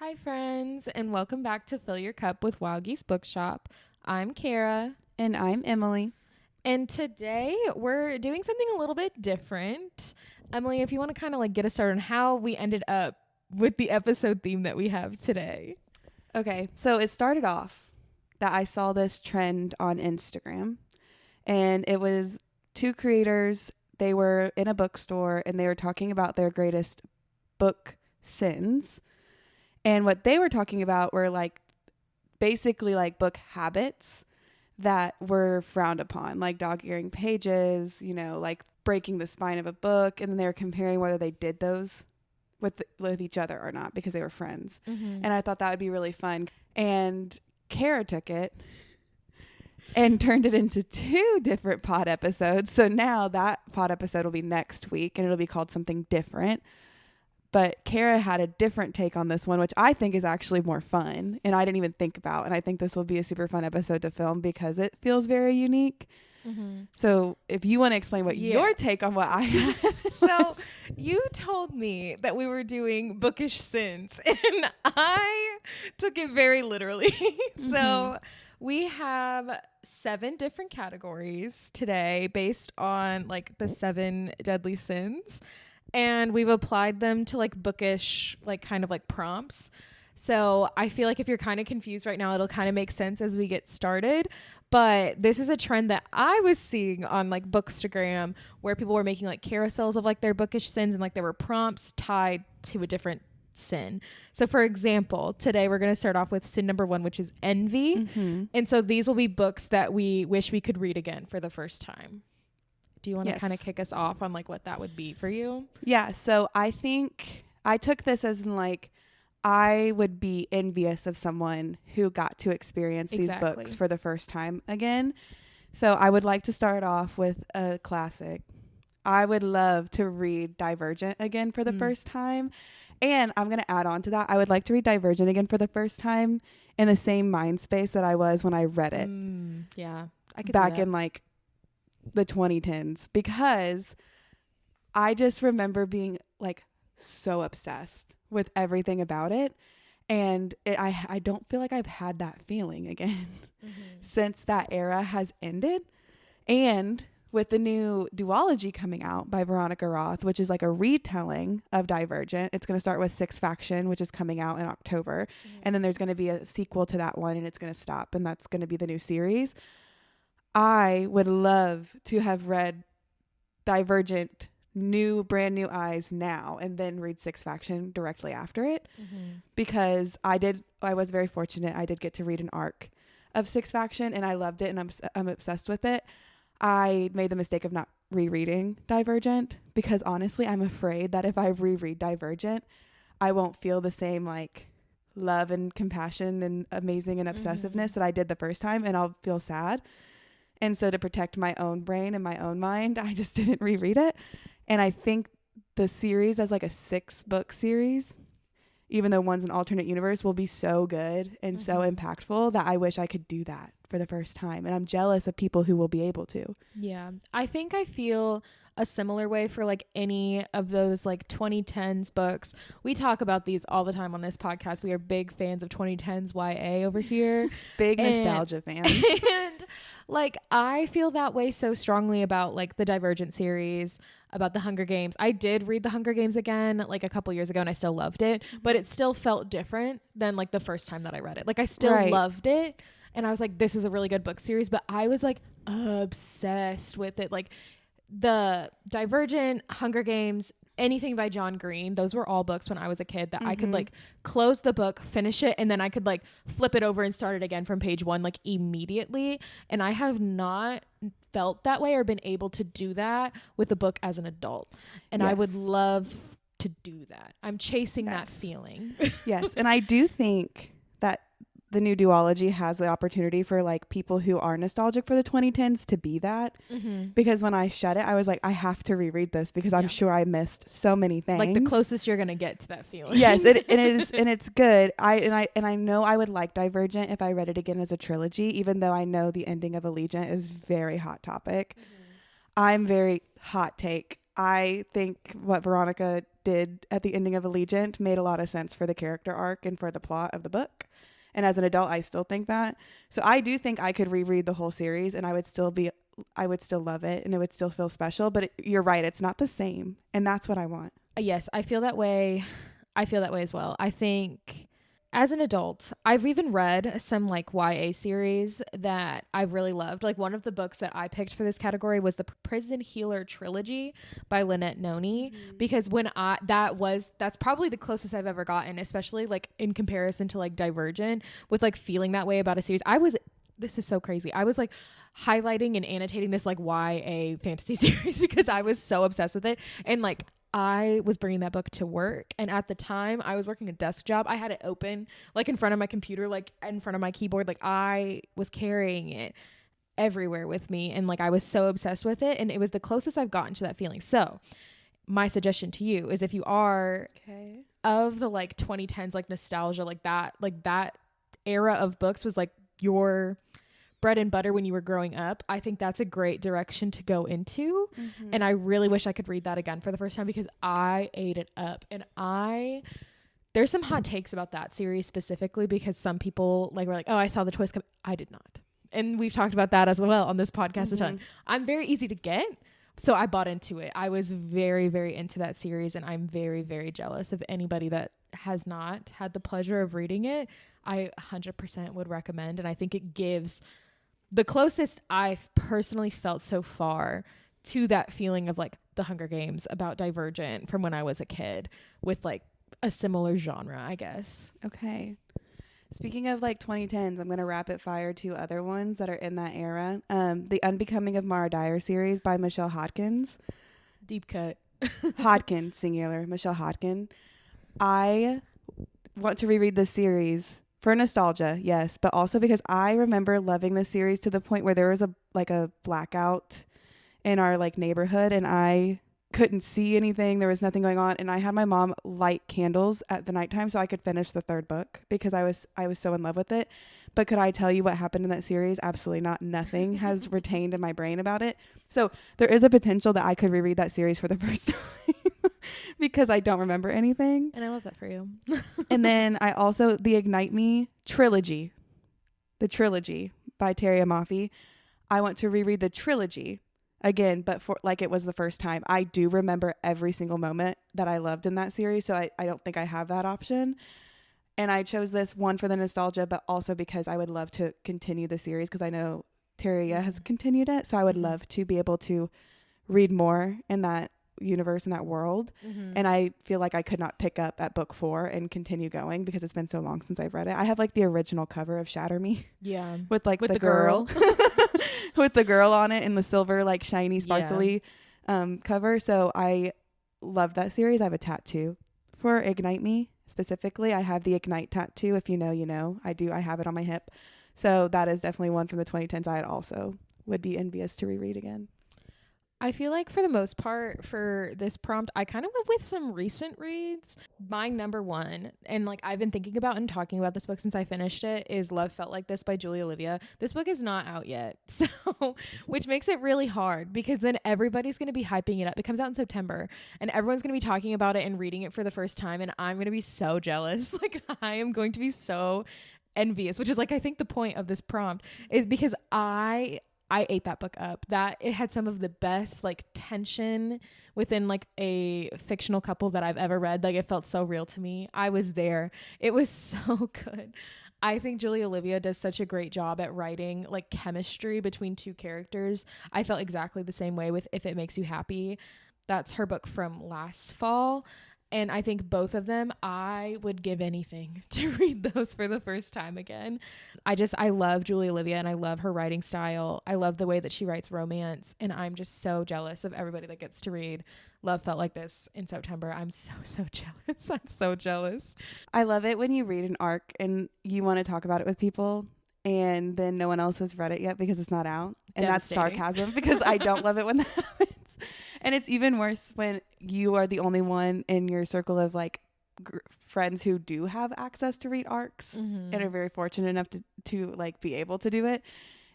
Hi, friends, and welcome back to Fill Your Cup with Wild Geese Bookshop. I'm Kara. And I'm Emily. And today we're doing something a little bit different. Emily, if you want to kind of like get us started on how we ended up with the episode theme that we have today. Okay, so it started off that I saw this trend on Instagram, and it was two creators. They were in a bookstore, and they were talking about their greatest book sins. And what they were talking about were basically book habits that were frowned upon, like dog-earing pages, like breaking the spine of a book. And then they were comparing whether they did those with each other or not because they were friends. Mm-hmm. And I thought that would be really fun. And Kara took it and turned it into 2 different pod episodes. So now that pod episode will be next week, and it'll be called something different. But Kara had a different take on this one, which I think is actually more fun, and I didn't even think about. And I think this will be a super fun episode to film because it feels very unique. Mm-hmm. So if you want to explain what your take on what I had. So you told me that we were doing Bookish Sins, and I took it very literally. So we have 7 different categories today based on like the 7 deadly sins. And we've applied them to like bookish, like kind of like prompts. So I feel like if you're kind of confused right now, it'll kind of make sense as we get started. But this is a trend that I was seeing on like Bookstagram where people were making like carousels of like their bookish sins and like there were prompts tied to a different sin. So for example, today we're going to start off with sin number 1, which is envy. Mm-hmm. And so these will be books that we wish we could read again for the first time. Do you want to kind of kick us off on like what that would be for you? Yeah. So I think I took this as in like, I would be envious of someone who got to experience these books for the first time again. So I would like to start off with a classic. I would love to read Divergent again for the first time. And I'm going to add on to that. I would like to read Divergent again for the first time in the same mind space that I was when I read it. Yeah. I could back in like the 2010s, because I just remember being like so obsessed with everything about it. And I don't feel like I've had that feeling again since that era has ended. And with the new duology coming out by Veronica Roth, which is like a retelling of Divergent, it's going to start with Sixth Faction, which is coming out in October. And then there's going to be a sequel to that one, and it's going to stop, and that's going to be the new series. I would love to have read Divergent brand new eyes now and then read Sixth Faction directly after it, because I was very fortunate. I did get to read an arc of Sixth Faction and I loved it, and I'm obsessed with it. I made the mistake of not rereading Divergent because honestly I'm afraid that if I reread Divergent I won't feel the same like love and compassion and amazing and obsessiveness that I did the first time, and I'll feel sad. And so to protect my own brain and my own mind, I just didn't reread it. And I think the series as like a 6-book series, even though one's an alternate universe, will be so good and so impactful that I wish I could do that for the first time. And I'm jealous of people who will be able to. Yeah. I think I feel a similar way for like any of those like 2010s books. We talk about these all the time on this podcast. We are big fans of 2010s YA over here. Big nostalgia fans. And like I feel that way so strongly about like the Divergent series, about the Hunger Games. I did read the Hunger Games again like a couple years ago and I still loved it, but it still felt different than like the first time that I read it. Like I still loved it and I was like, this is a really good book series, but I was like obsessed with it. Like the Divergent, Hunger Games, anything by John Green, those were all books when I was a kid that I could like close the book, finish it, and then I could like flip it over and start it again from page 1 like immediately. And I have not felt that way or been able to do that with a book as an adult. And I would love to do that. I'm chasing that feeling. Yes. And I do think that the new duology has the opportunity for like people who are nostalgic for the 2010s to be that, because when I shut it I was like, I have to reread this because I'm sure I missed so many things, like the closest you're gonna get to that feeling. Yes. It is, and it's good. I know I would like Divergent if I read it again as a trilogy, even though I know the ending of Allegiant is very hot topic. I'm very hot take. I think what Veronica did at the ending of Allegiant made a lot of sense for the character arc and for the plot of the book. And as an adult, I still think that. So I do think I could reread the whole series and I would still love it and it would still feel special. But you're right, it's not the same. And that's what I want. Yes, I feel that way. I feel that way as well. I think as an adult, I've even read some like YA series that I really loved. Like one of the books that I picked for this category was the Prison Healer trilogy by Lynette Noni, because that's probably the closest I've ever gotten, especially like in comparison to like Divergent, with like feeling that way about a series. This is so crazy. I was like highlighting and annotating this like YA fantasy series because I was so obsessed with it. And like I was bringing that book to work, and at the time I was working a desk job. I had it open like in front of my computer, like in front of my keyboard. Like I was carrying it everywhere with me, and like I was so obsessed with it, and it was the closest I've gotten to that feeling. So my suggestion to you is, if you are of the like 2010s, like nostalgia, like that era of books was like your bread and butter when you were growing up, I think that's a great direction to go into. And I really wish I could read that again for the first time, because I ate it up. And there's some hot takes about that series specifically, because some people like were like, oh, I saw the twist come. I did not. And we've talked about that as well on this podcast a ton. I'm very easy to get, so I bought into it. I was very, very into that series, and I'm very, very jealous of anybody that has not had the pleasure of reading it. I 100% would recommend, and I think it gives the closest I've personally felt so far to that feeling of like the Hunger Games about Divergent from when I was a kid, with like a similar genre, I guess. Okay. Speaking of like 2010s, I'm going to rapid fire two other ones that are in that era. The Unbecoming of Mara Dyer series by Michelle Hodkins. Deep cut. Hodkin, singular, Michelle Hodkin. I want to reread this series for nostalgia, yes, but also because I remember loving this series to the point where there was a blackout in our like neighborhood, and I couldn't see anything. There was nothing going on, and I had my mom light candles at the nighttime so I could finish the third book, because I was so in love with it. But could I tell you what happened in that series? Absolutely not. Nothing has retained in my brain about it. So there is a potential that I could reread that series for the first time because I don't remember anything. And I love that for you. And then I also, the Ignite Me trilogy, the trilogy by Terry Amafi. I want to reread the trilogy again, but for like it was the first time. I do remember every single moment that I loved in that series, so I don't think I have that option. And I chose this one for the nostalgia, but also because I would love to continue the series, because I know Terria has continued it. So I would love to be able to read more in that universe, in that world. And I feel like I could not pick up at book 4 and continue going, because it's been so long since I've read it. I have like the original cover of Shatter Me. Yeah. With like the girl. With the girl on it in the silver, like shiny, sparkly cover. So I love that series. I have a tattoo for Ignite Me. Specifically, I have the Ignite tattoo. If you know, you know. I do. I have it on my hip. So that is definitely one from the 2010s I also would be envious to reread again. I feel like for the most part for this prompt, I kind of went with some recent reads. My number one, and like I've been thinking about and talking about this book since I finished it, is Love Felt Like This by Julia Olivia. This book is not out yet, so which makes it really hard, because then everybody's going to be hyping it up. It comes out in September, and everyone's going to be talking about it and reading it for the first time, and I'm going to be so jealous. Like I am going to be so envious, which is like I think the point of this prompt is because I ate that book up. That it had some of the best like tension within like a fictional couple that I've ever read. Like it felt so real to me. I was there. It was so good. I think Julia Olivia does such a great job at writing like chemistry between two characters. I felt exactly the same way with If It Makes You Happy. That's her book from last fall. And I think both of them, I would give anything to read those for the first time again. I love Julia Olivia, and I love her writing style. I love the way that she writes romance, and I'm just so jealous of everybody that gets to read Love Felt Like This in September. I'm so jealous. I'm so jealous. I love it when you read an arc and you want to talk about it with people, and then no one else has read it yet because it's not out. And that's sarcasm, because I don't love it when that happens. And it's even worse when you are the only one in your circle of like friends who do have access to read arcs and are very fortunate enough to like be able to do it.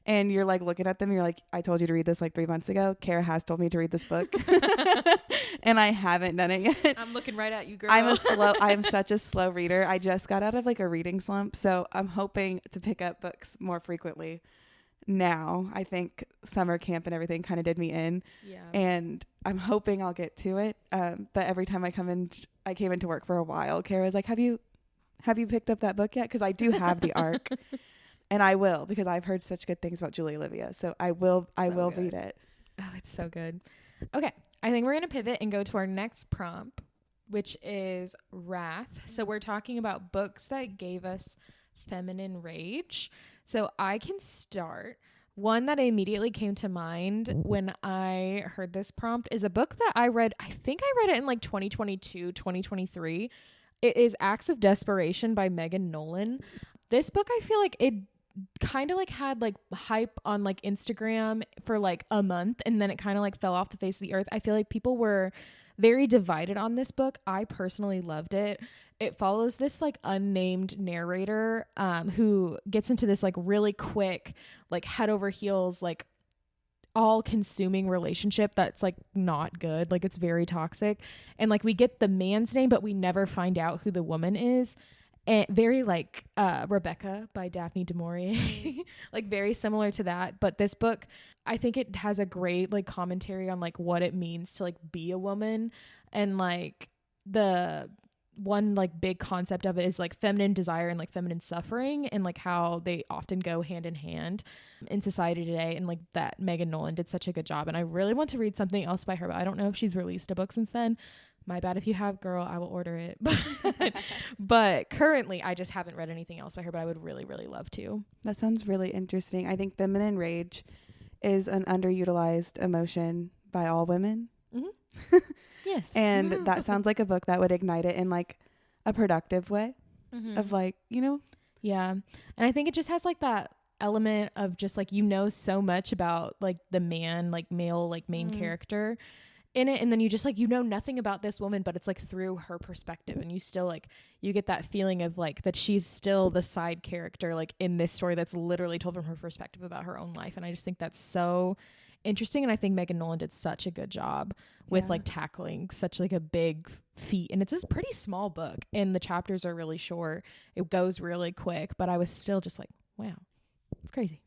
and you're like looking at them, you're like, I told you to read this like 3 months ago. Kara has told me to read this book and I haven't done it yet. I'm looking right at you, girl. I'm such a slow reader. I just got out of like a reading slump, so I'm hoping to pick up books more frequently now. I think summer camp and everything kind of did me in, and I'm hoping I'll get to it. But every time I came into work for a while, Kara's like, have you picked up that book yet? Because I do have the arc. And I will, because I've heard such good things about Julie Olivia. So I will read it. Oh, it's so good. Okay. I think we're going to pivot and go to our next prompt, which is wrath. So we're talking about books that gave us feminine rage. So I can start. One that immediately came to mind when I heard this prompt is a book that I read. I think I read it in like 2022, 2023. It is Acts of Desperation by Megan Nolan. This book, I feel like it kind of like had like hype on like Instagram for like a month, and then it kind of like fell off the face of the earth. I feel like people were very divided on this book. I personally loved it. It follows this like unnamed narrator who gets into this like really quick, like head over heels, like all consuming relationship that's like not good. Like it's very toxic. And like we get the man's name, but we never find out who the woman is. And very like Rebecca by Daphne du Maurier, like very similar to that. But this book, I think it has a great like commentary on like what it means to like be a woman, and like the one like big concept of it is like feminine desire and like feminine suffering, and like how they often go hand in hand in society today. And like that Megan Nolan did such a good job, and I really want to read something else by her, but I don't know if she's released a book since then. My bad if you have, girl. I will order it. But currently, I just haven't read anything else by her, but I would really, really love to. That sounds really interesting. I think feminine rage is an underutilized emotion by all women. Mm-hmm. Yes. And that sounds like a book that would ignite it in like a productive way of like, you know? Yeah. And I think it just has like that element of just like, you know, so much about like the man, like male, like main character in it, and then you just like, you know nothing about this woman, but it's like through her perspective, and you still like, you get that feeling of like that she's still the side character like in this story that's literally told from her perspective about her own life. And I just think that's so interesting, and I think Megan Nolan did such a good job with like tackling such like a big feat. And it's this pretty small book, and the chapters are really short, it goes really quick, but I was still just like, wow, it's crazy.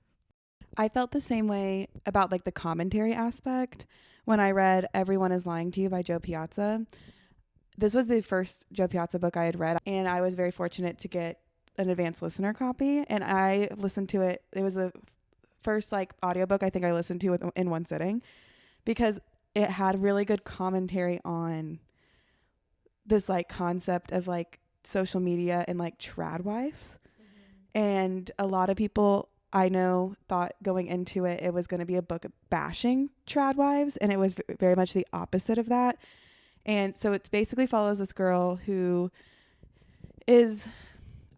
I felt the same way about like the commentary aspect when I read Everyone is Lying to You by Joe Piazza. This was the first Joe Piazza book I had read, and I was very fortunate to get an advanced listener copy, and I listened to it. It was the first like audiobook I think I listened to in one sitting, because it had really good commentary on this like concept of like social media and like trad wives. And a lot of people I know thought going into it, it was going to be a book bashing trad wives, and it was very much the opposite of that. And so it basically follows this girl who is,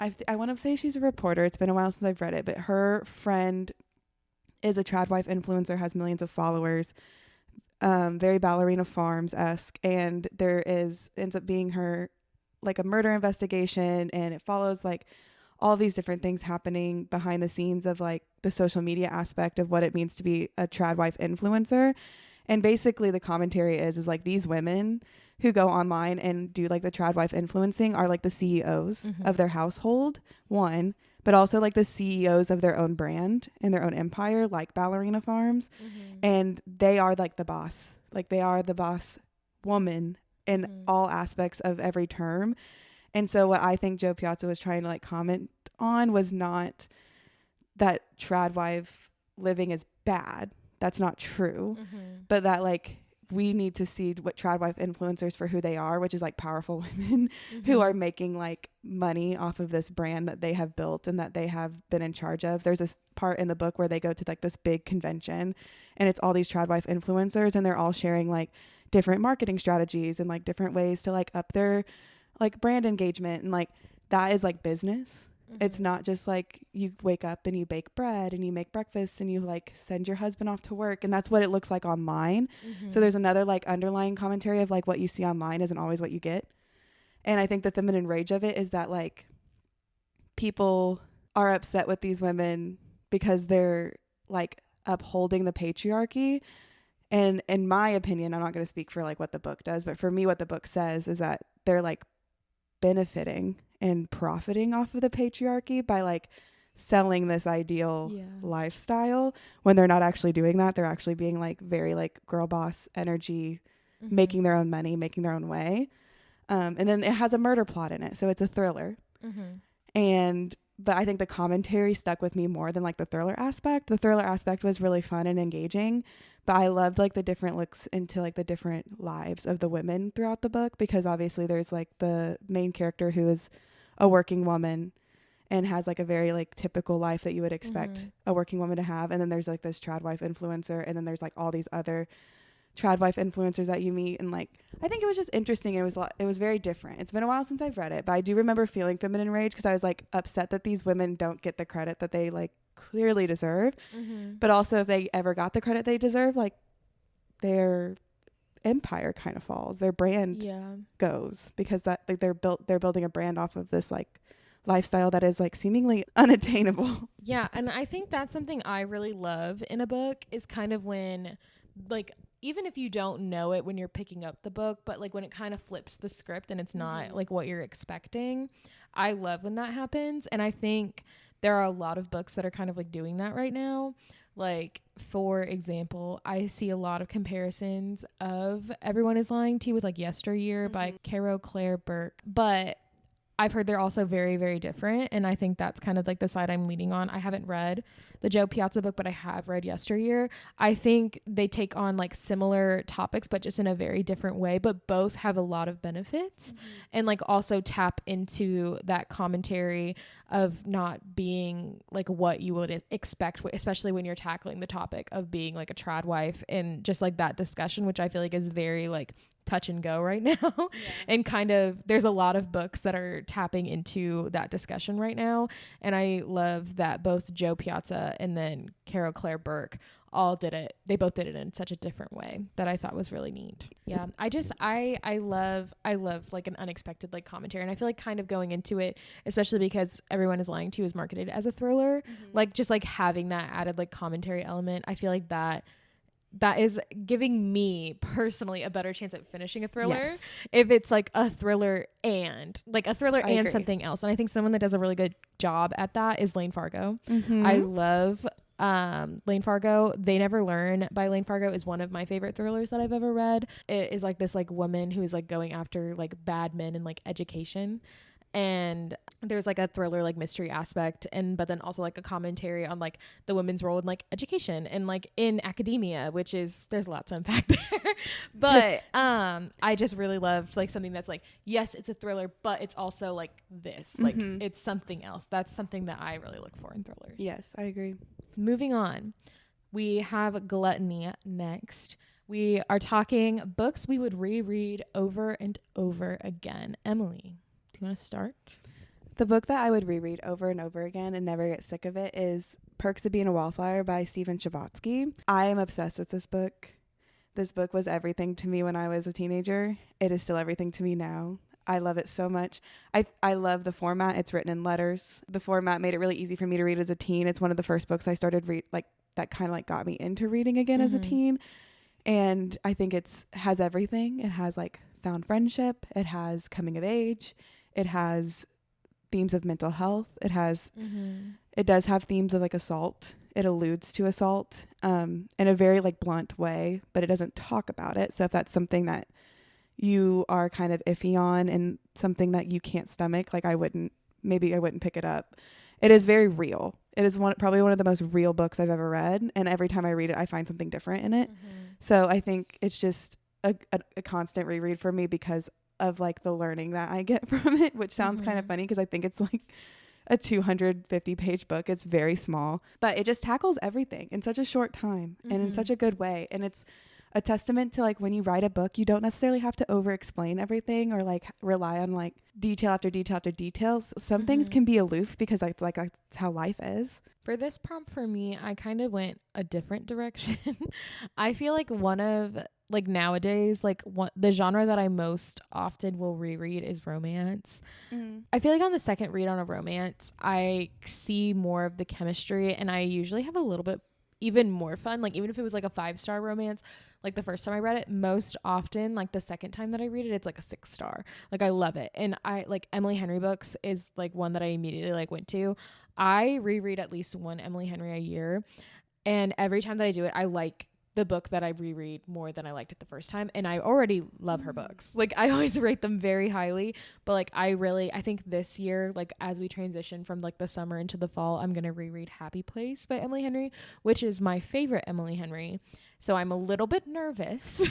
I want to say she's a reporter. It's been a while since I've read it, but her friend is a trad wife influencer, has millions of followers, very Ballerina Farms-esque, and there ends up being her like a murder investigation, and it follows like all these different things happening behind the scenes of like the social media aspect of what it means to be a trad wife influencer. And basically the commentary is like these women who go online and do like the trad wife influencing are like the CEOs of their household, one, but also like the CEOs of their own brand and their own empire, like Ballerina Farms. And they are like the boss, like they are the boss woman in all aspects of every term. And so what I think Joe Piazza was trying to like comment on was not that trad wife living is bad. That's not true. But that like we need to see what trad wife influencers for who they are, which is like powerful women who are making like money off of this brand that they have built and that they have been in charge of. There's this part in the book where they go to like this big convention, and it's all these trad wife influencers, and they're all sharing like different marketing strategies and like different ways to like up their like brand engagement. And like that is like business. It's not just like you wake up and you bake bread and you make breakfast and you like send your husband off to work, and that's what it looks like online. So there's another like underlying commentary of like what you see online isn't always what you get. And I think the feminine rage of it is that like people are upset with these women because they're like upholding the patriarchy. And in my opinion, I'm not going to speak for like what the book does, but for me, what the book says is that they're like benefiting and profiting off of the patriarchy by like selling this ideal lifestyle when they're not actually doing that. They're actually being like very like girl boss energy, making their own money, making their own way. And then it has a murder plot in it. So it's a thriller. But I think the commentary stuck with me more than like the thriller aspect. The thriller aspect was really fun and engaging, but I loved like the different looks into like the different lives of the women throughout the book, because obviously there's like the main character who is a working woman and has like a very like typical life that you would expect a working woman to have. And then there's like this trad wife influencer, and then there's like all these other trad wife influencers that you meet. And like, I think it was just interesting. It was very different. It's been a while since I've read it, but I do remember feeling feminine rage because I was like upset that these women don't get the credit that they like clearly deserve. But also if they ever got the credit they deserve, like their empire kind of falls, their brand goes, because that like they're building a brand off of this like lifestyle that is like seemingly unattainable. Yeah. And I think that's something I really love in a book, is kind of when like, even if you don't know it when you're picking up the book, but like when it kind of flips the script and it's not like what you're expecting. I love when that happens. And I think there are a lot of books that are kind of like doing that right now. Like, for example, I see a lot of comparisons of Everyone is Lying to You with like Yesteryear by Caro Claire Burke. But I've heard they're also very, very different. And I think that's kind of like the side I'm leaning on. I haven't read the Joe Piazza book, but I have read Yesteryear. I think they take on like similar topics, but just in a very different way. But both have a lot of benefits and like also tap into that commentary of not being like what you would expect, especially when you're tackling the topic of being like a trad wife, and just like that discussion, which I feel like is very like touch and go right now. And kind of there's a lot of books that are tapping into that discussion right now. And I love that both Joe Piazza and then Caro Claire Burke all did it. They both did it in such a different way that I thought was really neat. Yeah. I love like an unexpected like commentary. And I feel like kind of going into it, especially because Everyone is Lying to You is marketed as a thriller, like just like having that added like commentary element. I feel like that is giving me personally a better chance at finishing a thriller if it's like a thriller and agree. something else. And I think someone that does a really good job at that is Lane Fargo. I love Lane Fargo. They Never Learn by Lane Fargo is one of my favorite thrillers that I've ever read. It is like this like woman who is like going after like bad men and like education. And there's like a thriller like mystery aspect, but then also like a commentary on like the women's role in like education and like in academia, which is, there's lots to unpack there. But I just really loved like something that's like, yes, it's a thriller, but it's also like this, like it's something else. That's something that I really look for in thrillers. Yes, I agree. Moving on, we have Gluttony next. We are talking books we would reread over and over again. Emily, do you want to start? The book that I would reread over and over again and never get sick of it is Perks of Being a Wallflower by Stephen Chbosky. I am obsessed with this book. This book was everything to me when I was a teenager. It is still everything to me now. I love it so much. I love the format. It's written in letters. The format made it really easy for me to read as a teen. It's one of the first books I started that kind of like got me into reading again as a teen. And I think has everything. It has like found friendship. It has coming of age. It has themes of mental health. It does have themes of like assault. It alludes to assault in a very like blunt way, but it doesn't talk about it. So if that's something that you are kind of iffy on and something that you can't stomach, like I wouldn't pick it up. It is very real. It is probably one of the most real books I've ever read. And every time I read it, I find something different in it. So I think it's just a constant reread for me because of like the learning that I get from it, which sounds kind of funny because I think it's like a 250 page book. It's very small, but it just tackles everything in such a short time and in such a good way. And it's a testament to like when you write a book, you don't necessarily have to over explain everything or like rely on like detail after detail after details. Some things can be aloof because like that's how life is. For this prompt for me, I kind of went a different direction. I feel like one of like nowadays, like the genre that I most often will reread is romance. I feel like on the second read on a romance, I see more of the chemistry, and I usually have a little bit even more fun. Like even if it was like a 5-star romance, like the first time I read it, most often like the second time that I read it, it's like a 6-star. Like I love it. And I like Emily Henry books is like one that I immediately like went to. I reread at least one Emily Henry a year, and every time that I do it, I like the book that I reread more than I liked it the first time. And I already love her books. Like I always rate them very highly, but like I think this year, like as we transition from like the summer into the fall, I'm going to reread Happy Place by Emily Henry, which is my favorite Emily Henry. So I'm a little bit nervous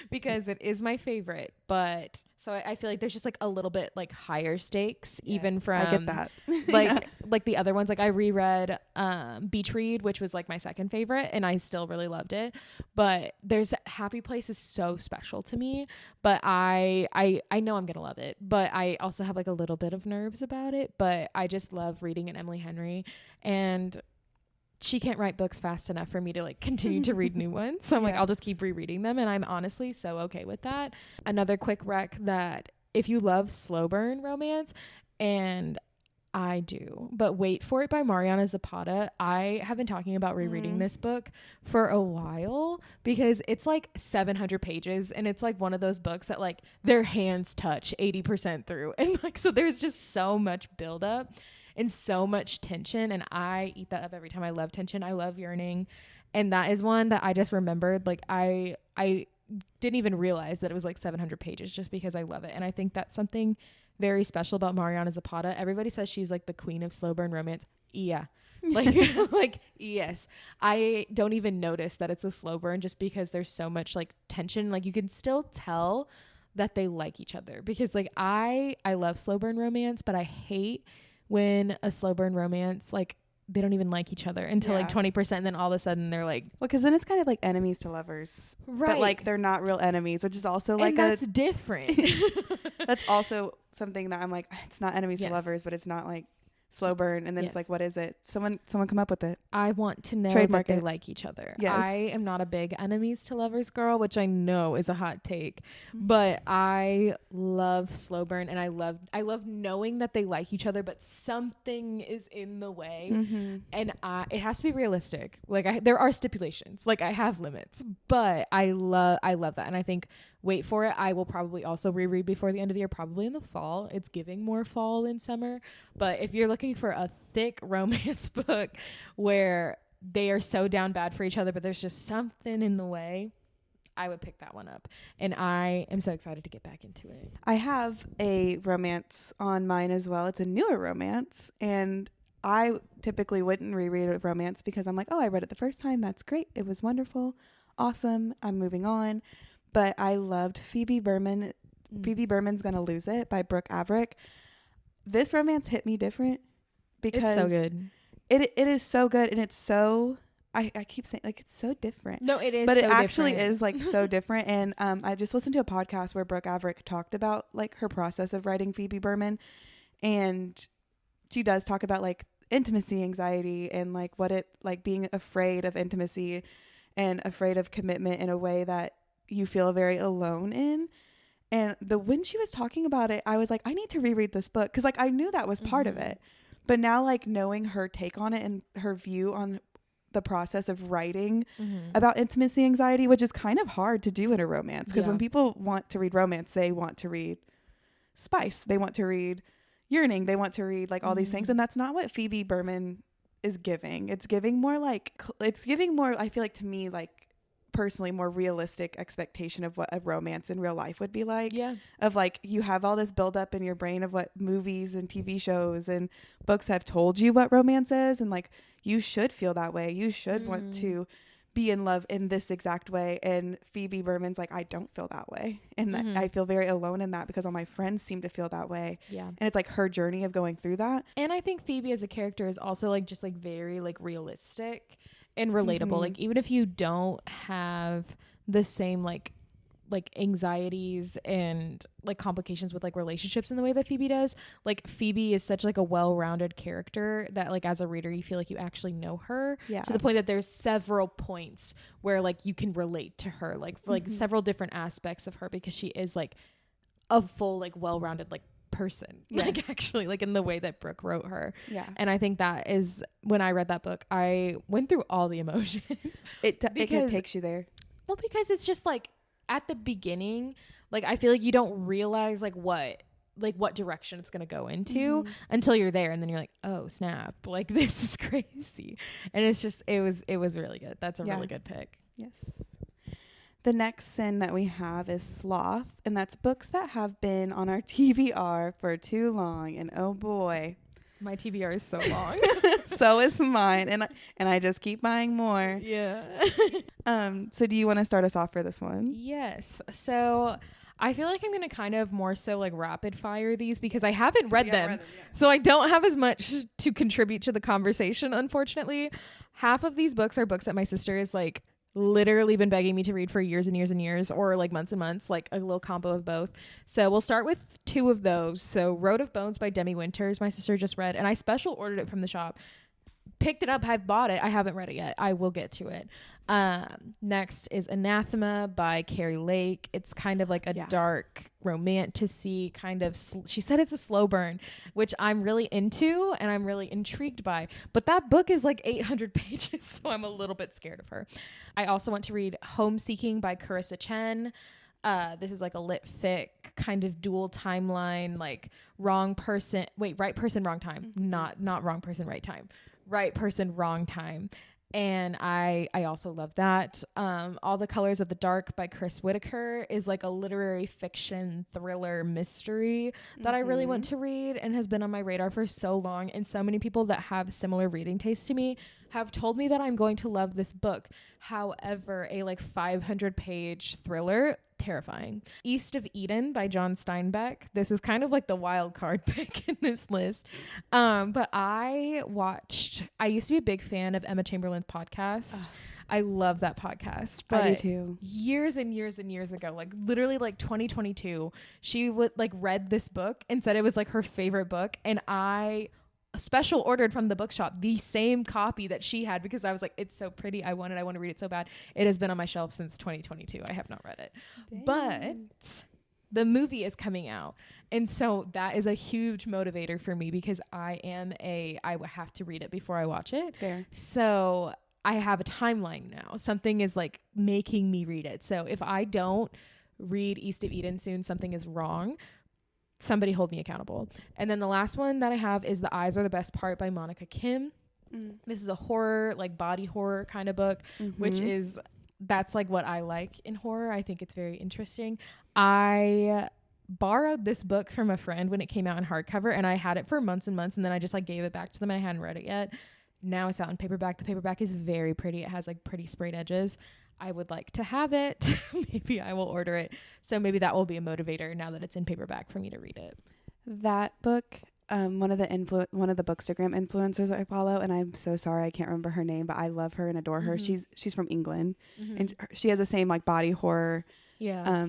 because it is my favorite, but so I feel like there's just like a little bit like higher stakes, even from I get that. like the other ones. Like I reread Beach Read, which was like my second favorite, and I still really loved it. But there's Happy Place is so special to me, but I know I'm gonna love it, but I also have like a little bit of nerves about it. But I just love reading an Emily Henry, and she can't write books fast enough for me to like continue to read new ones. So I'm like, I'll just keep rereading them. And I'm honestly so okay with that. Another quick rec that if you love slow burn romance, and I do, but Wait for It by Mariana Zapata. I have been talking about rereading this book for a while because it's like 700 pages, and it's like one of those books that like their hands touch 80% through. And like, so there's just so much buildup and so much tension, and I eat that up every time. I love tension. I love yearning. And that is one that I just remembered. Like I didn't even realize that it was like 700 pages just because I love it. And I think that's something very special about Mariana Zapata. Everybody says she's like the queen of slow burn romance. Yeah. Like, like, yes. I don't even notice that it's a slow burn just because there's so much like tension. Like you can still tell that they like each other, because like I love slow burn romance, but I hate when a slow burn romance, like they don't even like each other until like 20%, and then all of a sudden they're like, well, because then it's kind of like enemies to lovers, right? But like they're not real enemies, which is also like that's different. That's also something that I'm like, it's not enemies to lovers, but it's not like slow burn, and then it's like, what is it? Someone come up with it. I want to know Trademark that they it. like each other. Yes. I am not a big enemies to lovers girl, which I know is a hot take, but I love slow burn, and I love knowing that they like each other, but something is in the way, and it has to be realistic. Like there are stipulations, like I have limits, but I love that, and I think Wait for It, I will probably also reread before the end of the year, probably in the fall. It's giving more fall than summer. But if you're looking for a thick romance book where they are so down bad for each other, but there's just something in the way, I would pick that one up. And I am so excited to get back into it. I have a romance on mine as well. It's a newer romance, and I typically wouldn't reread a romance because I'm like, oh, I read it the first time. That's great. It was wonderful. Awesome. I'm moving on. But I loved Phoebe Berman. Phoebe Berman's Gonna Lose It by Brooke Averick. This romance hit me different because it's so good. It is so good, and it's so I keep saying like it's so different. No, it is, but so it actually different. is like so different. And I just listened to a podcast where Brooke Averick talked about like her process of writing Phoebe Berman, and she does talk about like intimacy anxiety and like what it like being afraid of intimacy and afraid of commitment in a way that you feel very alone in. And when she was talking about it, I was like, I need to reread this book, because like I knew that was part of it, but now like knowing her take on it and her view on the process of writing about intimacy anxiety, which is kind of hard to do in a romance, because when people want to read romance, they want to read spice, they want to read yearning, they want to read like all these things, and that's not what Phoebe Berman is giving. It's giving more I feel like, to me, like personally, more realistic expectation of what a romance in real life would be like. Yeah. Of like, you have all this buildup in your brain of what movies and TV shows and books have told you what romance is, and like you should feel that way. You should want to be in love in this exact way. And Phoebe Berman's like, I don't feel that way, and I feel very alone in that because all my friends seem to feel that way. Yeah. And it's like her journey of going through that. And I think Phoebe as a character is also like just like very like realistic and relatable. Like even if you don't have the same like anxieties and like complications with like relationships in the way that Phoebe does, like Phoebe is such like a well-rounded character that like as a reader you feel like you actually know her, to the point that there's several points where like you can relate to her, like several different aspects of her, because she is like a full like well-rounded like person. Yes. Like actually, like in the way that Brooke wrote her. Yeah. And I think that is, when I read that book, I went through all the emotions. It takes you there. Well, because it's just like at the beginning, like I feel like you don't realize like what direction it's going to go into until you're there, and then you're like, oh snap, like this is crazy. And it's just, it was really good. That's a really good pick. Yes. The next sin that we have is sloth, and that's books that have been on our TBR for too long. And oh boy, my TBR is so long. So is mine, and I just keep buying more. Yeah. So do you want to start us off for this one? Yes. So I feel like I'm going to kind of more so like rapid fire these because I haven't read them. So I don't have as much to contribute to the conversation, unfortunately. Half of these books are books that my sister is like literally been begging me to read for years and years and years, or like months and months, like a little combo of both. So we'll start with two of those. So Road of Bones by Demi Winters, my sister just read, and I special ordered it from the shop. Picked it up, I've bought it. I haven't read it yet. I will get to it. Next is Anathema by Carrie Lake. It's kind of like a dark romantic-y kind of, she said it's a slow burn, which I'm really into and I'm really intrigued by. But that book is like 800 pages, so I'm a little bit scared of her. I also want to read Homeseeking by Carissa Chen. This is like a lit fic kind of dual timeline, like right person, wrong time. Not wrong person, right time. Right person, wrong time. And I also love that. All the Colors of the Dark by Chris Whitaker is like a literary fiction thriller mystery that I really want to read and has been on my radar for so long. And so many people that have similar reading tastes to me have told me that I'm going to love this book. However, a like 500-page thriller, terrifying. East of Eden by John Steinbeck. This is kind of like the wild card pick in this list. But I used to be a big fan of Emma Chamberlain's podcast. I love that podcast. But I do too. Years and years and years ago, like literally like 2022, she would like read this book and said it was like her favorite book. And I special ordered from the bookshop the same copy that she had because I was like, it's so pretty. I want to read it so bad. It has been on my shelf since 2022. I have not read it. Dang. But the movie is coming out. And so that is a huge motivator for me because I have to read it before I watch it. Fair. So I have a timeline now. Something is like making me read it. So if I don't read East of Eden soon, something is wrong. Somebody hold me accountable. And then the last one that I have is The Eyes Are the Best Part by Monica Kim. This is a horror, like body horror kind of book, which is, that's like what I like in horror. I think it's very interesting. I borrowed this book from a friend when it came out in hardcover, and I had it for months and months, and then I just like gave it back to them and I hadn't read it yet. Now it's out in paperback. The paperback is very pretty. It has like pretty sprayed edges. I would like to have it. Maybe I will order it. So maybe that will be a motivator now that it's in paperback for me to read it. That book, one of the Bookstagram influencers I follow, and I'm so sorry I can't remember her name, but I love her and adore her. She's from England, and she has the same like body horror. Yeah.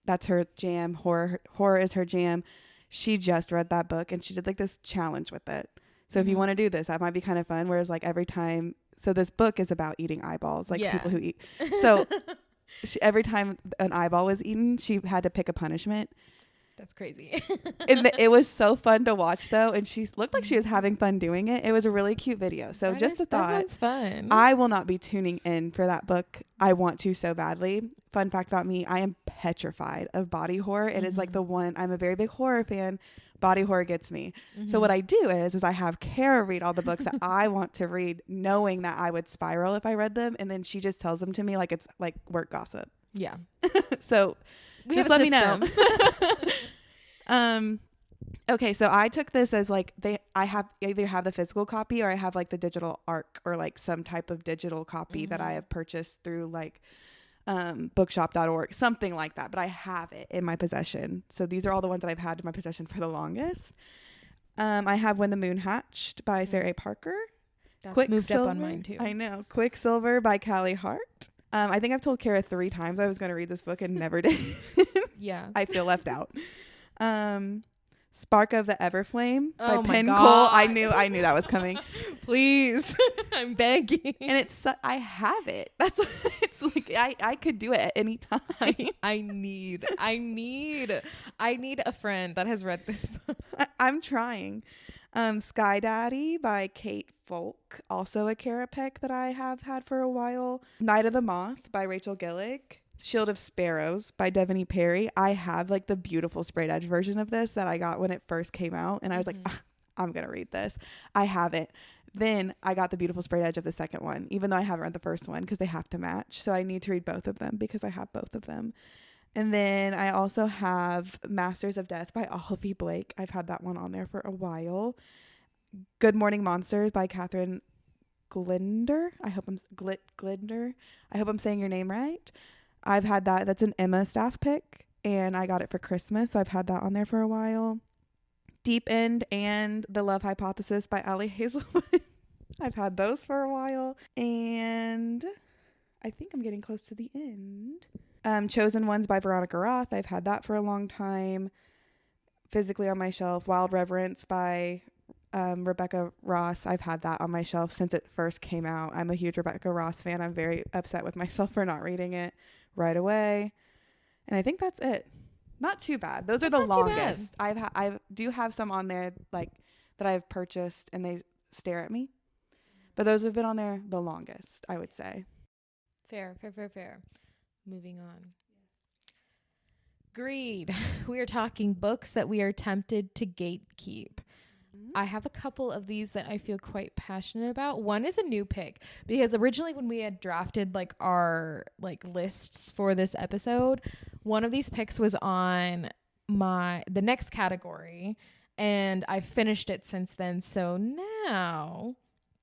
That's her jam. Horror is her jam. She just read that book and she did like this challenge with it. So if you want to do this, that might be kind of fun. Whereas like every time, so this book is about eating eyeballs, like people who eat. So every time an eyeball was eaten, she had to pick a punishment. That's crazy. And it was so fun to watch though. And she looked like she was having fun doing it. It was a really cute video. So just a thought, that sounds fun. I will not be tuning in for that book. I want to so badly. Fun fact about me, I am petrified of body horror. It is like the one, I'm a very big horror fan. Body horror gets me. So what I do is I have Kara read all the books that I want to read, knowing that I would spiral if I read them. And then she just tells them to me like it's like work gossip. Yeah. So just let me know. Okay, so I took this as like I either have the physical copy or I have like the digital ARC or like some type of digital copy that I have purchased through like bookshop.org, something like that, but I have it in my possession. So these are all the ones that I've had in my possession for the longest. I have When the Moon Hatched by Sarah A. Parker. That's moved up on mine too. I know. Quicksilver by Callie Hart. I think I've told Kara 3 times I was going to read this book and never did. Yeah. I feel left out. Spark of the Everflame by Penn Cole. I knew that was coming. Please. I'm begging. And I have it. That's what it's like. I could do it at any time. I need a friend that has read this book. I'm trying. Sky Daddy by Kate Folk, also a Kara pick that I have had for a while. Night of the Moth by Rachel Gillick. Shield of Sparrows by Devaney Perry. I have like the beautiful sprayed edge version of this that I got when it first came out, and I was like, I'm gonna read this. I have it. Then I got the beautiful sprayed edge of the second one, even though I haven't read the first one because they have to match. So I need to read both of them because I have both of them. And then I also have Masters of Death by Olive Blake. I've had that one on there for a while. Good Morning Monsters by Catherine Glinder. I hope I'm Glinder. I hope I'm saying your name right. I've had that. That's an Emma staff pick, and I got it for Christmas, so I've had that on there for a while. Deep End and The Love Hypothesis by Allie Hazelwood. I've had those for a while, and I think I'm getting close to the end. Chosen Ones by Veronica Roth. I've had that for a long time. Physically on my shelf. Wild Reverence by Rebecca Ross. I've had that on my shelf since it first came out. I'm a huge Rebecca Ross fan. I'm very upset with myself for not reading it right away. And I think that's it. Not too bad. Those are the longest. I do have some on there like that I've purchased and they stare at me. But those have been on there the longest, I would say. Fair. Moving on. Greed. We are talking books that we are tempted to gatekeep. I have a couple of these that I feel quite passionate about. One is a new pick because originally when we had drafted like our like lists for this episode, one of these picks was on the next category and I finished it since then. So now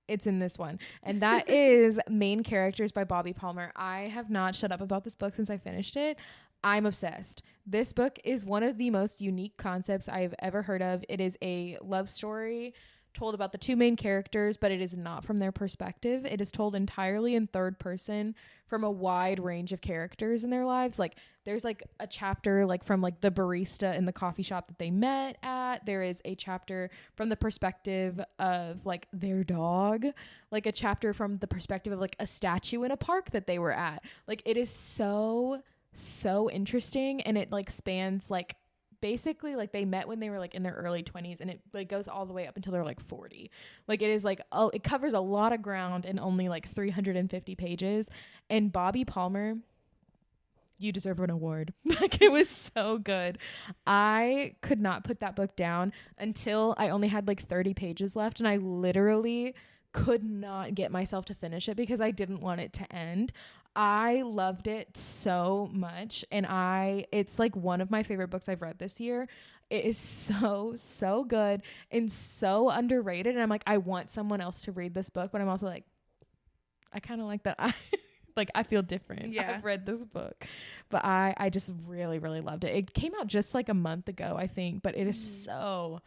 it's in this one. And that is Main Characters by Bobby Palmer. I have not shut up about this book since I finished it. I'm obsessed. This book is one of the most unique concepts I've ever heard of. It is a love story told about the two main characters, but it is not from their perspective. It is told entirely in third person from a wide range of characters in their lives. Like there's like a chapter like from like the barista in the coffee shop that they met at. There is a chapter from the perspective of like their dog, like a chapter from the perspective of like a statue in a park that they were at. Like it is so interesting, and it like spans like basically like they met when they were like in their early 20s, and it like goes all the way up until they're like 40. Like it is like it covers a lot of ground in only like 350 pages. And Bobby Palmer, you deserve an award. Like it was so good. I could not put that book down until I only had like 30 pages left, and I literally could not get myself to finish it because I didn't want it to end. I loved it so much, and it's like one of my favorite books I've read this year. It is so good and so underrated, and I'm like, I want someone else to read this book, but I'm also like, I kind of like that I feel different. Yeah. I've read this book, but I just really loved it. It came out just like a month ago, I think, but it is so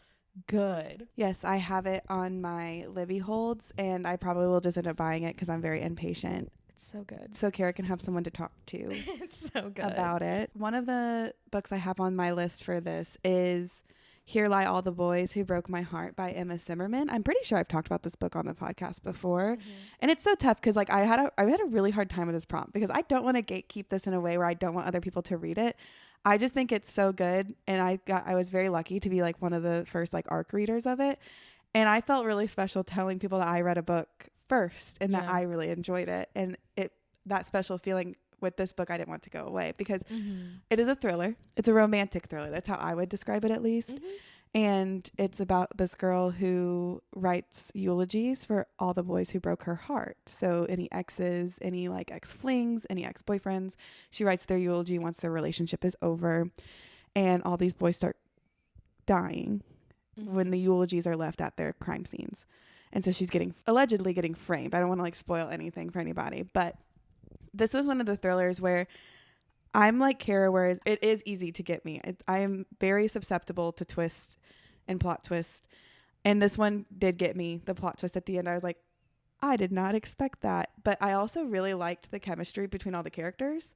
good. Yes, I have it on my Libby holds, and I probably will just end up buying it because I'm very impatient. It's so good. So Kara can have someone to talk to it's so good about it. One of the books I have on my list for this is Here Lie All the Boys Who Broke My Heart by Emma Zimmerman. I'm pretty sure I've talked about this book on the podcast before. And it's so tough because like I had a really hard time with this prompt because I don't want to gatekeep this in a way where I don't want other people to read it. I just think it's so good, and I was very lucky to be like one of the first like ARC readers of it, and I felt really special telling people that I read a book first and that I really enjoyed it, and that special feeling with this book I didn't want to go away because it is a thriller. It's a romantic thriller. That's how I would describe it, at least. And it's about this girl who writes eulogies for all the boys who broke her heart. So any exes, any like ex-flings, any ex-boyfriends, she writes their eulogy once their relationship is over. And all these boys start dying when the eulogies are left at their crime scenes. And so she's allegedly getting framed. I don't want to like spoil anything for anybody, but this was one of the thrillers where I'm like Kara, whereas it is easy to get me. I am very susceptible to twist and plot twist. And this one did get me, the plot twist at the end. I was like, I did not expect that. But I also really liked the chemistry between all the characters.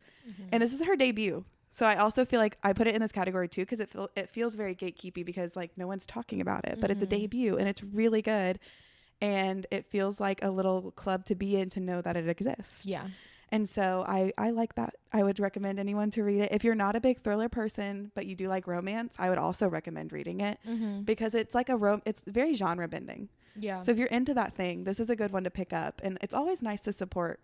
And this is her debut. So I also feel like I put it in this category too because it feels very gatekeepy because like no one's talking about it. But it's a debut and it's really good. and it feels like a little club to be in, to know that it exists. Yeah. And so I like that. I would recommend anyone to read it. If you're not a big thriller person, but you do like romance, I would also recommend reading it, because it's like it's very genre bending. Yeah. So if you're into that thing, this is a good one to pick up. And it's always nice to support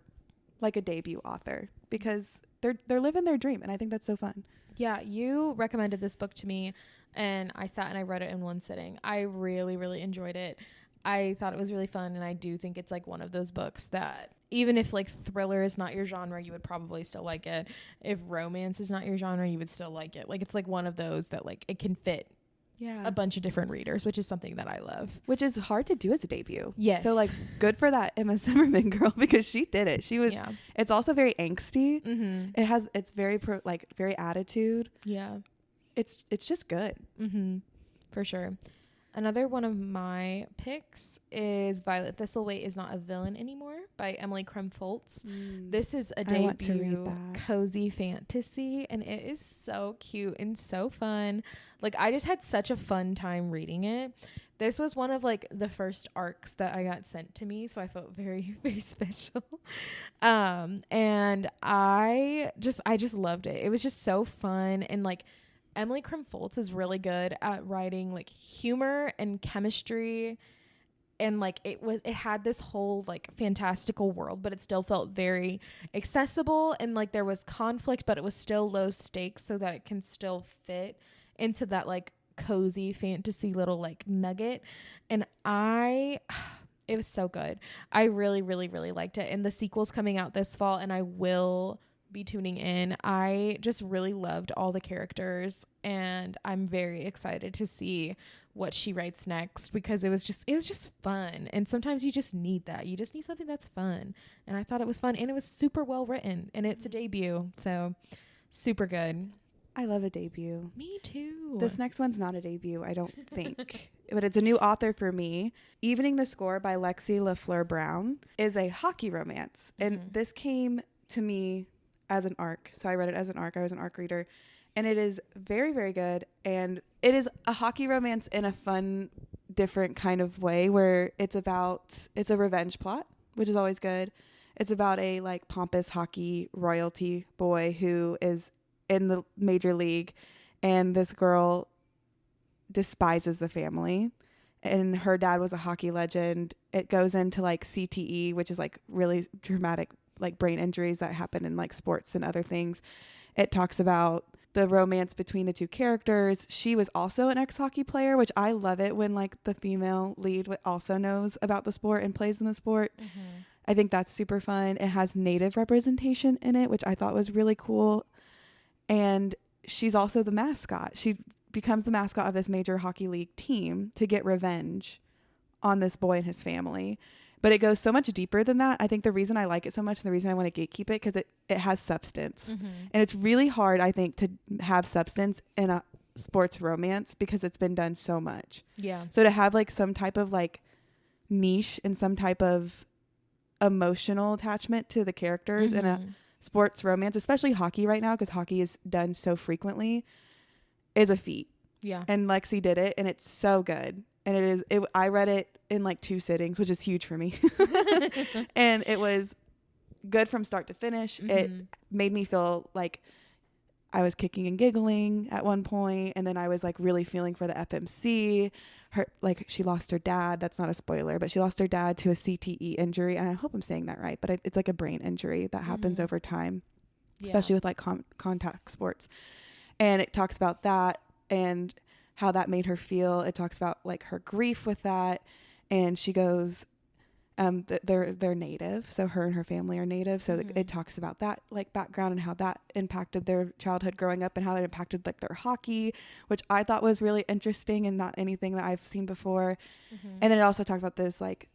like a debut author, because they're living their dream. And I think that's so fun. Yeah. You recommended this book to me, and I sat and I read it in one sitting. I really, really enjoyed it. I thought it was really fun, and I do think it's like one of those books that even if like thriller is not your genre, you would probably still like it. If romance is not your genre, you would still like it. Like, it's like one of those that like it can fit a bunch of different readers, which is something that I love. Which is hard to do as a debut. Yes. So like good for that Emma Zimmerman girl, because she did it. She was, it's also very angsty. It's very very attitude. Yeah. It's just good. For sure. Another one of my picks is Violet Thistlethwaite Is Not a Villain Anymore by Emily Krem-Foltz. This is a debut cozy fantasy, and it is so cute and so fun. Like, I just had such a fun time reading it. This was one of like the first arcs that I got sent to me, so I felt very, very special. And I just loved it. It was just so fun, and like Emily Krem-Foltz is really good at writing like humor and chemistry, and like it had this whole like fantastical world, but it still felt very accessible, and like there was conflict, but it was still low stakes, so that it can still fit into that like cozy fantasy little like nugget. And it was so good. I really, really, really liked it. And the sequel's coming out this fall, and I will be tuning in. I just really loved all the characters, and I'm very excited to see what she writes next, because it was just fun. And sometimes you just need that. You just need something that's fun. And I thought it was fun, and it was super well written, and it's a debut. So super good. I love a debut. Me too. This next one's not a debut, I don't think. But it's a new author for me. Evening the Score by Lexi LaFleur Brown is a hockey romance. And this came to me as an arc. So I read it as an arc. I was an arc reader. And it is very, very good. And it is a hockey romance in a fun, different kind of way, where it's a revenge plot, which is always good. It's about a like pompous hockey royalty boy who is in the major league, and this girl despises the family, and her dad was a hockey legend. It goes into like CTE, which is like really dramatic like brain injuries that happen in like sports and other things. It talks about the romance between the two characters. She was also an ex-hockey player, which I love it when like the female lead also knows about the sport and plays in the sport. I think that's super fun. It has Native representation in it, which I thought was really cool. And she's also the mascot. She becomes the mascot of this major hockey league team to get revenge on this boy and his family. But it goes so much deeper than that. I think the reason I like it so much, and the reason I want to gatekeep it, because it has substance. And it's really hard, I think, to have substance in a sports romance, because it's been done so much. Yeah. So to have like some type of like niche and some type of emotional attachment to the characters in a sports romance, especially hockey right now, because hockey is done so frequently, is a feat. Yeah. And Lexi did it, and it's so good. And I read it in like 2 sittings, which is huge for me. And it was good from start to finish. It made me feel like I was kicking and giggling at one point, and then I was like really feeling for the FMC. She lost her dad. That's not a spoiler, but she lost her dad to a CTE injury, and I hope I'm saying that right, but it's like a brain injury that happens over time, especially with like contact sports. And it talks about that and how that made her feel. It talks about like her grief with that, and she goes, they're Native, so her and her family are Native, so it talks about that like background and how that impacted their childhood growing up, and how that impacted like their hockey, which I thought was really interesting and not anything that I've seen before. And then it also talked about this like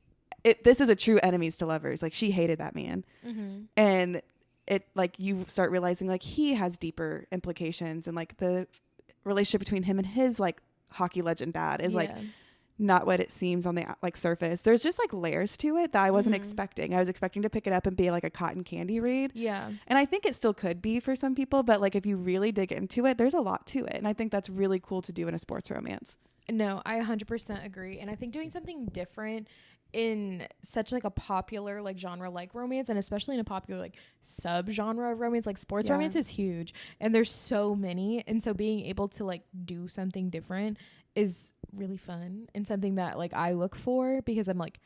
this is a true enemies to lovers. Like, she hated that man, and it like you start realizing like he has deeper implications, and like the relationship between him and his like hockey legend dad is like not what it seems on the like surface. There's just like layers to it that I wasn't expecting. I was expecting to pick it up and be like a cotton candy read. Yeah. And I think it still could be for some people, but like if you really dig into it, there's a lot to it. And I think that's really cool to do in a sports romance. No, I 100% agree. And I think doing something different in such like a popular like genre like romance, and especially in a popular like sub-genre of romance, like sports romance is huge, and there's so many, and so being able to like do something different is really fun and something that like I look for, because I'm like,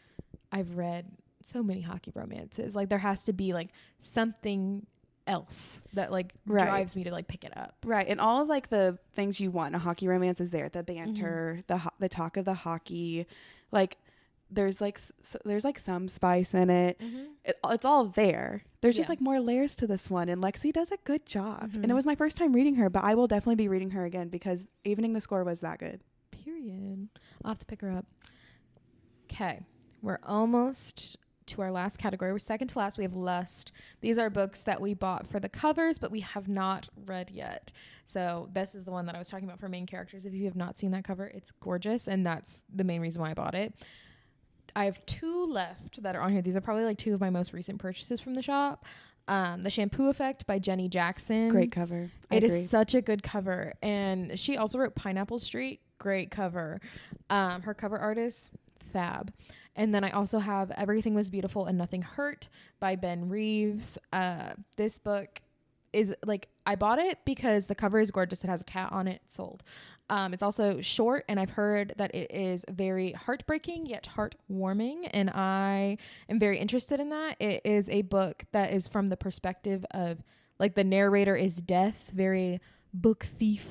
I've read so many hockey romances, like there has to be like something else that like drives me to like pick it up. Right. And all of like the things you want in a hockey romance is there. The banter, the talk of the hockey, like there's like some spice in it. It's all there. There's just like more layers to this one, and Lexi does a good job. And it was my first time reading her, but I will definitely be reading her again because Evening the Score was that good. Period. I'll have to pick her up. Okay, we're almost to our last category. We're second to last. We have Lust. These are books that we bought for the covers, but we have not read yet. So this is the one that I was talking about for main characters. If you have not seen that cover, it's gorgeous, and that's the main reason why I bought it. I have 2 left that are on here. These are probably like 2 of my most recent purchases from the shop. The Shampoo Effect by Jenny Jackson. Great cover. It is such a good cover. And she also wrote Pineapple Street. Great cover. Her cover artist, fab. And then I also have Everything Was Beautiful and Nothing Hurt by Ben Reeves. This book is like, I bought it because the cover is gorgeous. It has a cat on it. Sold. It's also short, and I've heard that it is very heartbreaking yet heartwarming, and I am very interested in that. It is a book that is from the perspective of like the narrator is death, very book thief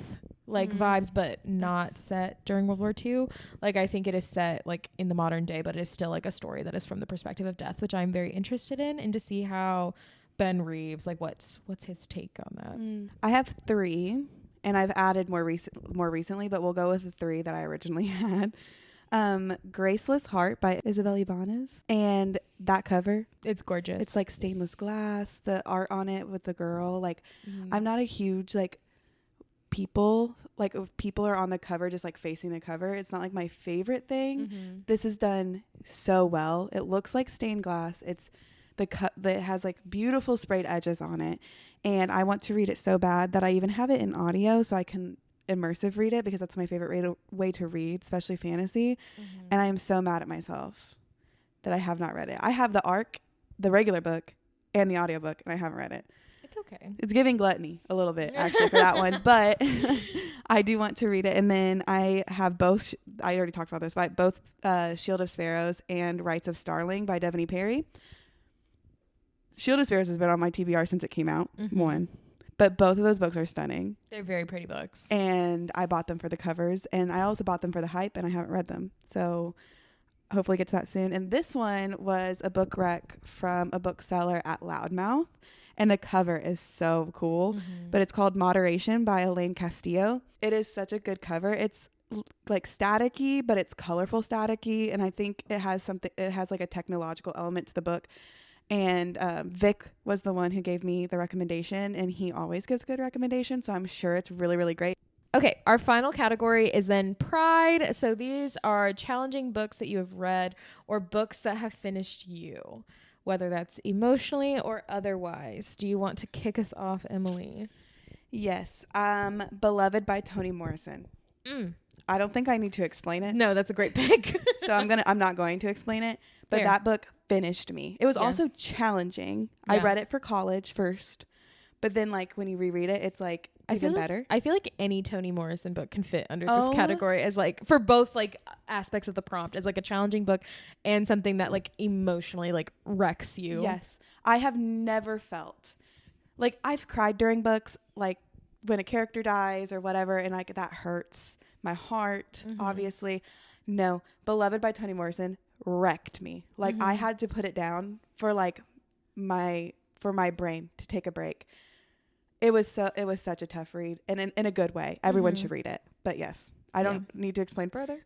like vibes, but not set during World War II. Like I think it is set like in the modern day, but it is still like a story that is from the perspective of death, which I'm very interested in, and to see how Ben Reeves, like what's his take on that. I have 3. And I've added more recently, but we'll go with the 3 that I originally had. Graceless Heart by Isabel Ibanez. And that cover, it's gorgeous. It's like stainless glass, the art on it with the girl. Like, I'm not a huge, like, people, like, if people are on the cover, just like facing the cover, it's not like my favorite thing. This is done so well. It looks like stained glass. It's it has like beautiful sprayed edges on it. And I want to read it so bad that I even have it in audio so I can immersive read it, because that's my favorite way to read, especially fantasy. And I am so mad at myself that I have not read it. I have the ARC, the regular book, and the audiobook, and I haven't read it. It's okay. It's giving gluttony a little bit, actually, for that one. But I do want to read it. And then I have both, I already talked about this, but both Shield of Sparrows and Rites of Starling by Devaney Perry. Shield of Sparrows has been on my TBR since it came out, one. But both of those books are stunning. They're very pretty books. And I bought them for the covers. And I also bought them for the hype, and I haven't read them. So hopefully get to that soon. And this one was a book rec from a bookseller at Loudmouth. And the cover is so cool. But it's called Moderation by Elaine Castillo. It is such a good cover. It's like staticky, but it's colorful staticky. And I think it has like a technological element to the book. And Vic was the one who gave me the recommendation, and he always gives good recommendations, so I'm sure it's really, really great. Okay, our final category is then Pride. So these are challenging books that you have read or books that have finished you, whether that's emotionally or otherwise. Do you want to kick us off, Emily? Yes. Beloved by Toni Morrison. I don't think I need to explain it. No, that's a great pick. So I'm not going to explain it, but Fair. that book finished me. It was also challenging. I read it for college first, but then like when you reread it, it's like even better. I feel like any Toni Morrison book can fit under this category as like, for both like aspects of the prompt, as like a challenging book and something that like emotionally like wrecks you. Yes. I have never felt like I've cried during books, like when a character dies or whatever, and like that hurts my heart, obviously. No, Beloved by Toni Morrison wrecked me. Like I had to put it down for like my brain to take a break. It was such a tough read, and in a good way. Everyone should read it. But yes, I don't need to explain further.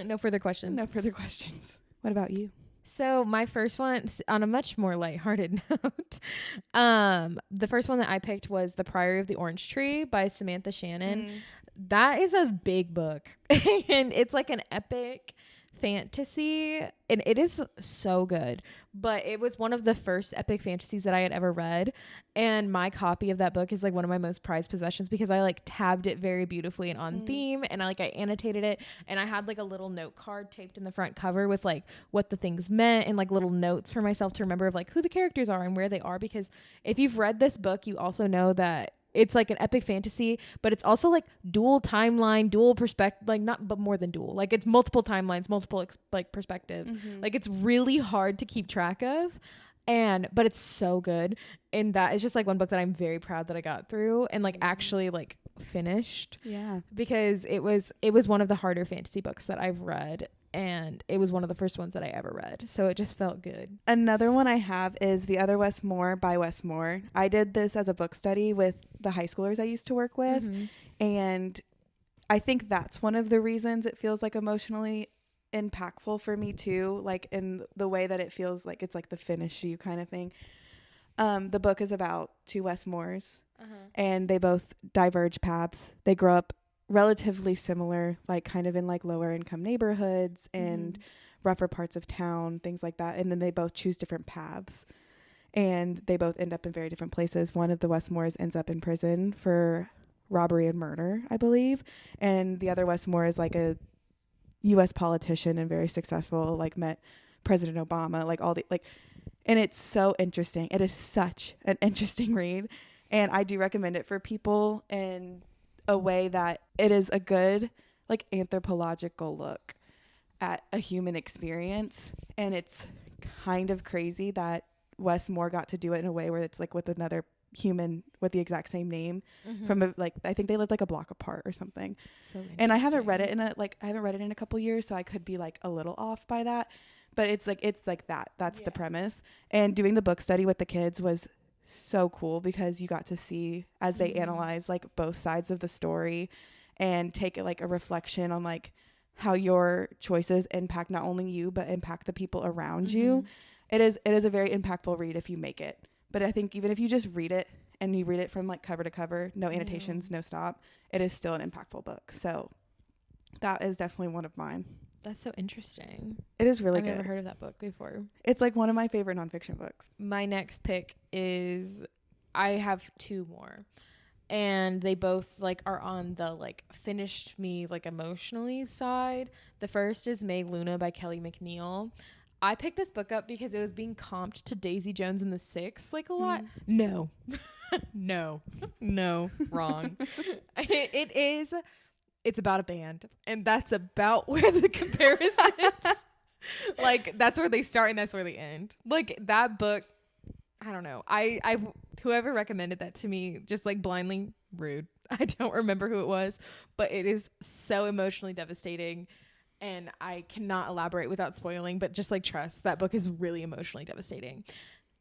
No further questions. No further questions. What about you? So my first one, on a much more lighthearted note, the first one that I picked was The Priory of the Orange Tree by Samantha Shannon. That is a big book, and it's like an epic fantasy, and it is so good, but it was one of the first epic fantasies that I had ever read, and my copy of that book is like one of my most prized possessions because I like tabbed it very beautifully and on theme, and I annotated it, and I had like a little note card taped in the front cover with like what the things meant and like little notes for myself to remember of like who the characters are and where they are, because if you've read this book you also know that it's like an epic fantasy, but it's also like dual timeline, dual perspective, like not, but more than dual. Like it's multiple timelines, multiple like perspectives. Like it's really hard to keep track of, but it's so good. And that is just like one book that I'm very proud that I got through and like actually like finished. Yeah. Because it was one of the harder fantasy books that I've read. And it was one of the first ones that I ever read. So it just felt good. Another one I have is The Other Wes Moore by Wes Moore. I did this as a book study with the high schoolers I used to work with. And I think that's one of the reasons it feels like emotionally impactful for me too. Like in the way that it feels like it's like the finish you kind of thing. The book is about two Wes Moores and they both diverge paths. They grow up relatively similar, like kind of in like lower income neighborhoods and rougher parts of town, things like that. And then they both choose different paths and they both end up in very different places. One of the Wes Moores ends up in prison for robbery and murder, I believe. And the other Wes Moore is like a US politician and very successful, like met President Obama, like all the like, and it's so interesting. It is such an interesting read. And I do recommend it for people in a way that it is a good like anthropological look at a human experience. And it's kind of crazy that Wes Moore got to do it in a way where it's like with another human with the exact same name from a, like I think they lived like a block apart or something. So and I haven't read it in a couple years, so I could be like a little off by that, but it's like that's the premise. And doing the book study with the kids was so cool because you got to see as they analyze like both sides of the story and take like a reflection on like how your choices impact not only you but impact the people around you. It is a very impactful read if you make it. But I think even if you just read it and you read it from like cover to cover, no annotations, no stop, it is still an impactful book. So that is definitely one of mine. That's so interesting. It is really good. I've good. never heard of that book before. It's like one of my favorite nonfiction books. My next pick is, I have two more. And they both like are on the like finished me like emotionally side. The first is May Luna by Kelly McNeil. I picked this book up because it was being comped to Daisy Jones and the Six like a lot. No. no, wrong. It's about a band, and that's about where the comparisons like that's where they start and that's where they end. Like that book, I don't know. I whoever recommended that to me just like blindly rude. I don't remember who it was, but it is so emotionally devastating. And I cannot elaborate without spoiling, but just like trust, that book is really emotionally devastating.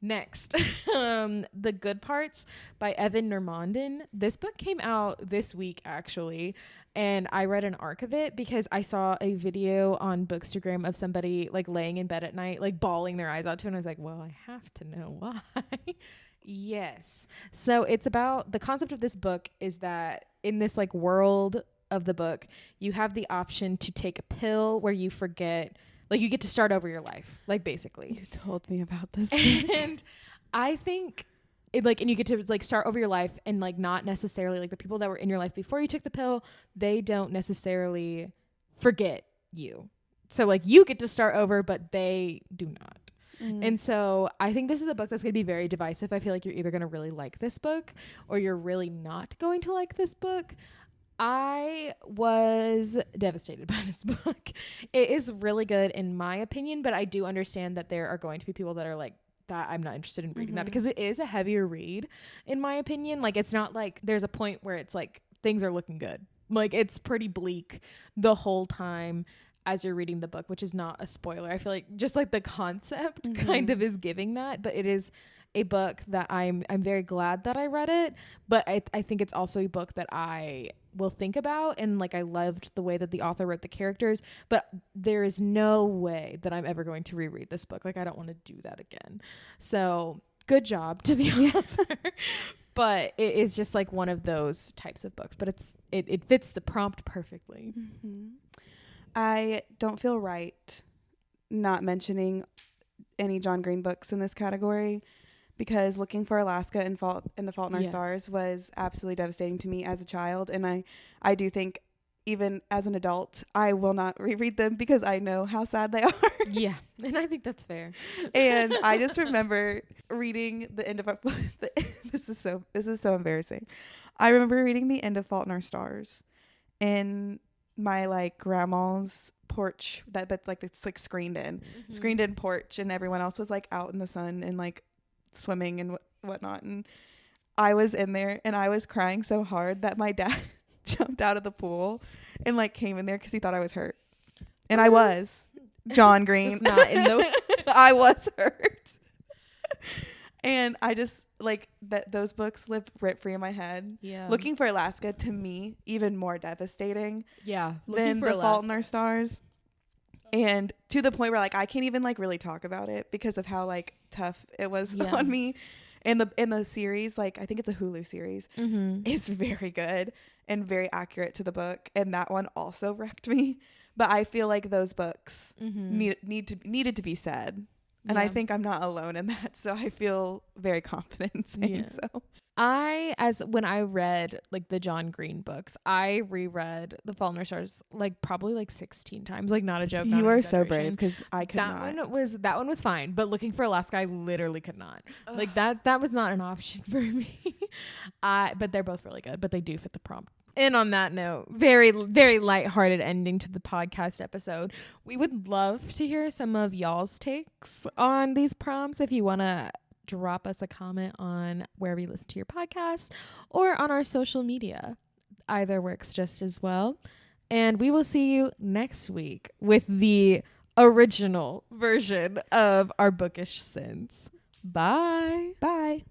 Next, The Good Parts by Evan Normandin. This book came out this week, actually, and I read an arc of it because I saw a video on Bookstagram of somebody like laying in bed at night, like bawling their eyes out to it, and I was like, well, I have to know why. Yes. So it's about, the concept of this book is that in this like world of the book, you have the option to take a pill where you forget, like you get to start over your life, like basically. You told me about this. And I think it like, and you get to like start over your life and like not necessarily like the people that were in your life before you took the pill, they don't necessarily forget you. So like you get to start over, but they do not. And so I think this is a book that's going to be very divisive. I feel like you're either going to really like this book or you're really not going to like this book. I was devastated by this book. It is really good in my opinion, but I do understand that there are going to be people that are like, that I'm not interested in reading that, because it is a heavier read in my opinion. Like it's not like there's a point where it's like things are looking good. Like it's pretty bleak the whole time as you're reading the book, which is not a spoiler. I feel like just like the concept kind of is giving that, but it is a book that I'm very glad that I read it, but I think it's also a book that I will think about, and like I loved the way that the author wrote the characters, but there is no way that I'm ever going to reread this book. Like I don't want to do that again. So good job to the author. But it is just like one of those types of books, but it fits the prompt perfectly. I don't feel right not mentioning any John Green books in this category, because Looking for Alaska and The Fault in Our Stars was absolutely devastating to me as a child. And I do think even as an adult, I will not reread them because I know how sad they are. Yeah. And I think that's fair. And I just remember reading the end of this is so embarrassing. I remember reading the end of Fault in Our Stars in my like grandma's porch that's like it's like screened in porch, and everyone else was like out in the sun and like swimming and whatnot, and I was in there and I was crying so hard that my dad jumped out of the pool and like came in there because he thought I was hurt, and I was. John Green. Just not in the I was hurt. And I just like that those books live rent free in my head. Yeah. Looking for Alaska, to me, even more devastating than for The Fault in Our Stars. And to the point where like I can't even like really talk about it because of how like tough it was on me. In the series, like I think it's a Hulu series. It's very good and very accurate to the book, and that one also wrecked me. But I feel like those books needed to be said. And I think I'm not alone in that. So I feel very confident in saying so. When I read like the John Green books, I reread The Fault in Our Stars like probably like 16 times. Like not a joke. You are so brave, because I could not. That one was fine. But Looking for Alaska, I literally could not. Ugh. Like that was not an option for me. But they're both really good. But they do fit the prompt. And on that note, very, very lighthearted ending to the podcast episode. We would love to hear some of y'all's takes on these prompts. If you want to drop us a comment on wherever you listen to your podcast or on our social media, either works just as well. And we will see you next week with the original version of our Bookish Sins. Bye. Bye.